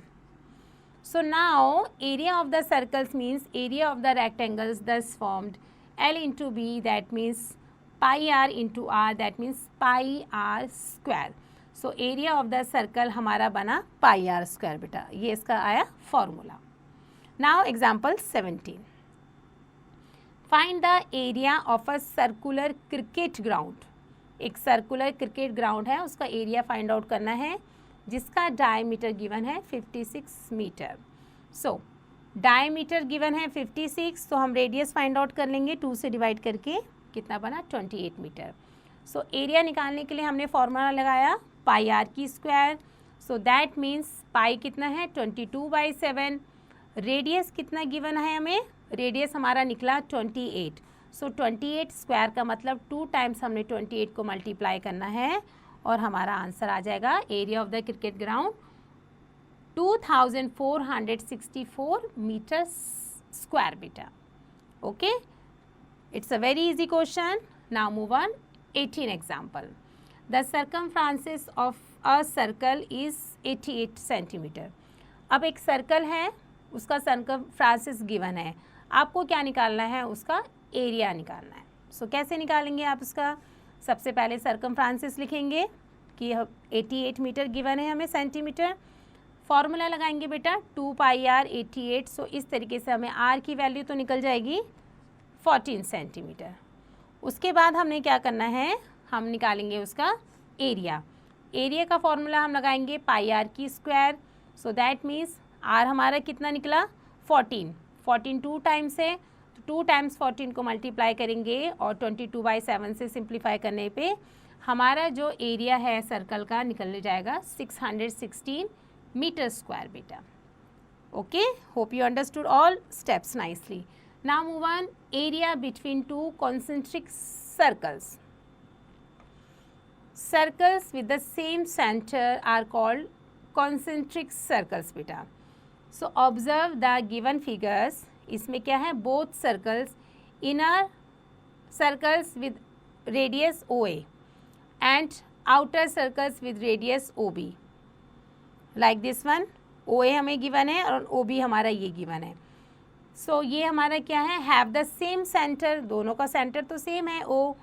So now area of the circles means area of the rectangles thus formed L into B, that means pi r into r, that means pi r square. So area of the circle हमारा बना pi r square बेटा, ये इसका आया formula. Now example 17. Find the area of a circular cricket ground. एक circular cricket ground है, उसका area find out करना है, जिसका डायमीटर गिवन है 56 मीटर। सो डायमीटर गिवन है 56, तो हम रेडियस फाइंड आउट कर लेंगे 2 से डिवाइड करके, कितना बना 28 मीटर। सो एरिया निकालने के लिए हमने फॉर्मूला लगाया पाई आर की स्क्वायर। सो दैट मीन्स पाई कितना है 22/7। रेडियस कितना गिवन है हमें, रेडियस हमारा निकला 28। सो 28 स्क्वायर का मतलब 2 टाइम्स हमने 28 को मल्टीप्लाई करना है और हमारा आंसर आ जाएगा area of the cricket ground 2464 metre square बेटा। Okay, it's a very easy question. Now move on 18 example. The circumferences of a circle is 88 centimetre. अब एक सर्कल है, उसका सर्कमफ्रांसेस गिवन है, आपको क्या निकालना है, उसका एरिया निकालना है। सो कैसे निकालेंगे आप उसका, सबसे पहले सर्कमफ्रांसेस लिखेंगे कि 88 मीटर गिवन है हमें सेंटीमीटर। फॉर्मूला लगाएंगे बेटा 2 पाई आर 88। सो इस तरीके से हमें आर की वैल्यू तो निकल जाएगी 14 सेंटीमीटर। उसके बाद हमने क्या करना है, हम निकालेंगे उसका एरिया। एरिया का फॉर्मूला हम लगाएंगे पाई आर की square. So that means R हमारा कितना निकला 14 2 टाइम्स है, तो 2 टाइम्स 14 को मल्टीप्लाई करेंगे और 22/7 से सिंप्लीफाई करने पे हमारा जो एरिया है सर्कल का निकल जाएगा 616 मीटर स्क्वायर बेटा। Okay, hope you understood all steps nicely. Now move on area between 2 concentric circles. Circles with the same centre are called concentric circles बेटा। So observe the given figures. इसमें क्या है, both circles, inner circles with radius O A and outer circles with radius O B, like this one. O A हमें given है और O B हमारा ये given है। सो ये हमारा क्या है, हैव द सेम सेंटर, दोनों का सेंटर तो सेम है O.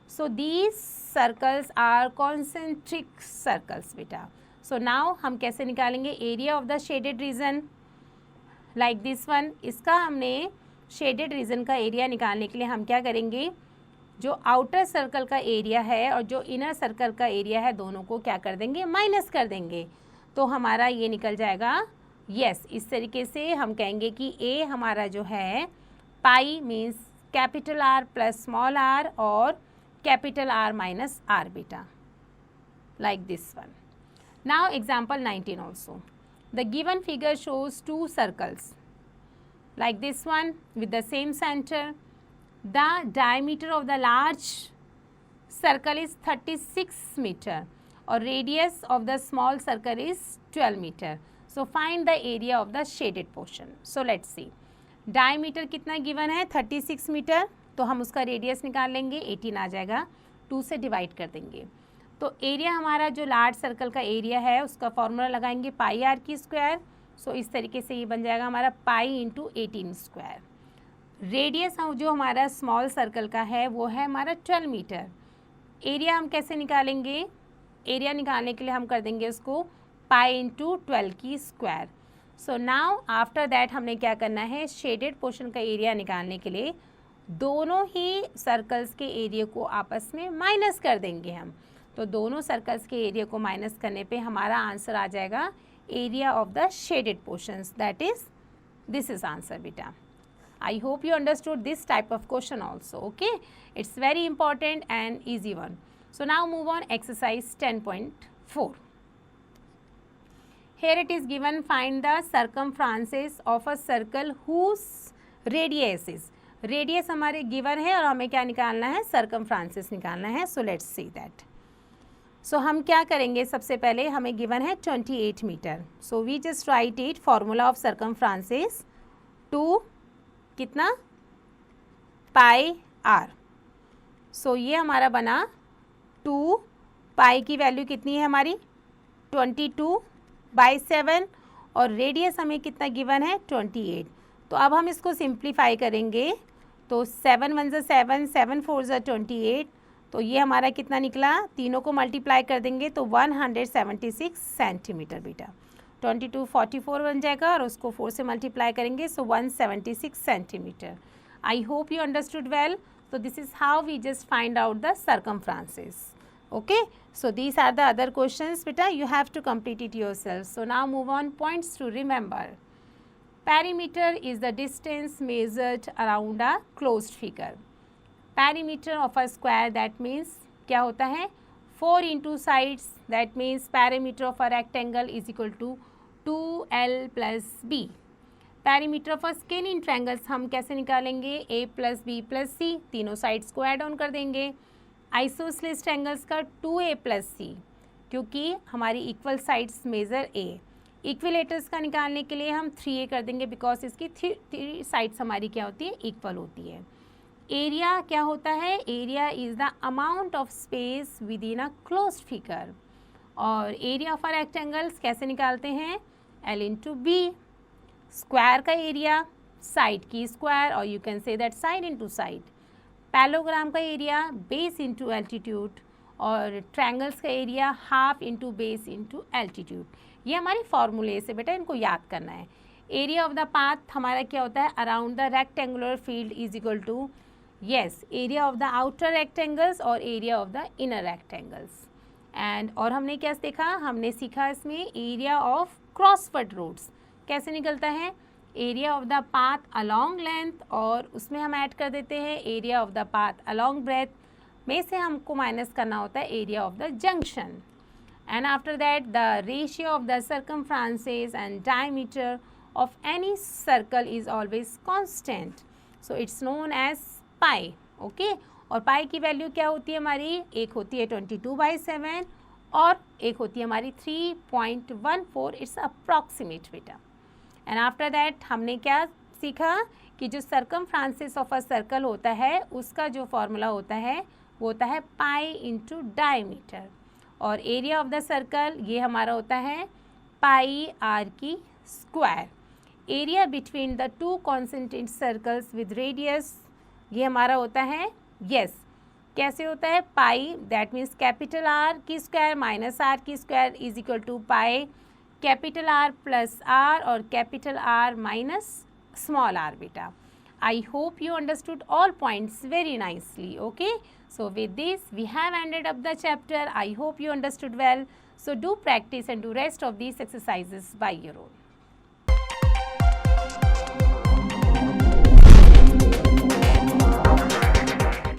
So these circles are concentric circles बेटा। सो नाउ हम कैसे निकालेंगे area of the shaded region, like this one. इसका हमने शेडेड रीजन का एरिया निकालने के लिए हम क्या करेंगे, जो आउटर सर्कल का एरिया है और जो इनर सर्कल का एरिया है, दोनों को क्या कर देंगे, माइनस कर देंगे, तो हमारा ये निकल जाएगा यस। इस तरीके से हम कहेंगे कि ए हमारा जो है pi means capital R plus small R और कैपिटल आर माइनस आर बेटा, like this one. Now example 19 also. The given figure shows 2 circles like this one with the same center. The diameter of the large circle is 36 meter or radius of the small circle is 12 meter. So find the area of the shaded portion. So let's see. Diameter कितना given है 36 metre, तो हम उसका radius निकाल लेंगे, 18 आ जाएगा, 2 से divide कर देंगे। तो एरिया हमारा जो लार्ज सर्कल का एरिया है उसका फॉर्मूला लगाएंगे पाई आर की स्क्वायर। सो इस तरीके से ये बन जाएगा हमारा पाई इंटू 18 स्क्वायर। रेडियस जो हमारा स्मॉल सर्कल का है वो है हमारा 12 मीटर। एरिया हम कैसे निकालेंगे, एरिया निकालने के लिए हम कर देंगे उसको पाई इंटू 12 की square. So now after that हमने क्या करना है, शेडेड पोर्शन का एरिया निकालने के लिए दोनों ही सर्कल्स के एरिया को आपस में माइनस कर देंगे हम। तो दोनों सर्कल्स के एरिया को माइनस करने पे हमारा आंसर आ जाएगा area of the shaded portions, that is this is answer बेटा। I hope you understood this type of question also. Okay, it's very important and easy one. So now move on exercise 10.4. Here it is given, find the circumferences of a circle whose radius is, radius हमारे given है और हमें क्या निकालना है, सर्कमफ्रांसेस निकालना है. So let's see that. सो हम क्या करेंगे, सबसे पहले हमें गिवन है 28 metre. So we just write it, formula of circumferences 2 कितना पाई आर. सो ये हमारा बना 2 पाई की वैल्यू कितनी है हमारी 22/7 और रेडियस हमें कितना गिवन है 28. तो अब हम इसको सिंप्लीफाई करेंगे तो 7 1 ज़ा 7, 7 4 ज़ा 28. तो ये हमारा कितना निकला, तीनों को मल्टीप्लाई कर देंगे तो 176 सेंटीमीटर बेटा. 22 44 बन जाएगा और उसको 4 से मल्टीप्लाई करेंगे सो 176 centimetre. I hope you understood well. So this is how we just find out the circumferences. Okay, so these are the other questions beta, you have to complete it yourself. So now move on, points to remember. Perimeter is the distance measured around a closed figure. Perimeter of a square, that means क्या होता है 4 into sides, that means perimeter of a rectangle is equal to 2L plus B. Perimeter of a scan in triangles हम कैसे निकालेंगे, a plus B plus सी, तीनों sides को add on कर देंगे. आइसोसेलेस ट्रायंगल्स का 2a प्लस सी, क्योंकि हमारी इक्वल साइड्स मेजर a. इक्विलेटर्स का निकालने के लिए हम 3a कर देंगे बिकॉज इसकी 3 साइड्स हमारी क्या होती है, इक्वल होती है. एरिया क्या होता है, area is the amount of space with in a closed figure. और एरिया ऑफ अ रेक्टेंगल्स कैसे निकालते हैं, l इंटू बी. स्क्वायर का एरिया साइड की स्क्वायर और you can say that side into side. Parallelogram का एरिया बेस इनटू एल्टीट्यूड और triangles का area half into base into altitude. ये हमारी फॉर्मूले से बेटा इनको याद करना है. एरिया ऑफ द पाथ हमारा क्या होता है, around the rectangular field is equal to yes area of the outer rectangles और area of the inner rectangles. And और हमने क्या देखा, हमने सीखा इसमें एरिया ऑफ क्रॉसवर्ड रोड्स कैसे निकलता है, area of the path along length और उसमें हम ऐड कर देते हैं area of the path along breadth, में से हमको माइनस करना होता है area of the junction. And after that the ratio of the circumferences and diameter of any circle is always constant, so it's known as pi. Okay, और pi की value क्या होती है हमारी, एक होती है 22/7 और एक होती है हमारी 3.14. इट्स अप्रॉक्सीमेट बेटा. एंड आफ्टर दैट हमने क्या सीखा कि जो सर्कमफ्रांसेस ऑफ अ सर्कल होता है उसका जो फॉर्मूला होता है वो होता है पाई इंटू डायमीटर. और एरिया ऑफ द सर्कल ये हमारा होता है पाई आर की square. Area between the 2 concentric circles with radius ये हमारा होता है यस कैसे होता है, pi that means capital R की स्क्वायर माइनस आर की square is equal to pi capital R plus R और capital R minus small R बेटा. I hope you understood all points very nicely. Okay, so with this we have ended up the chapter. I hope you understood well. So do practice and do rest of these exercises by your own.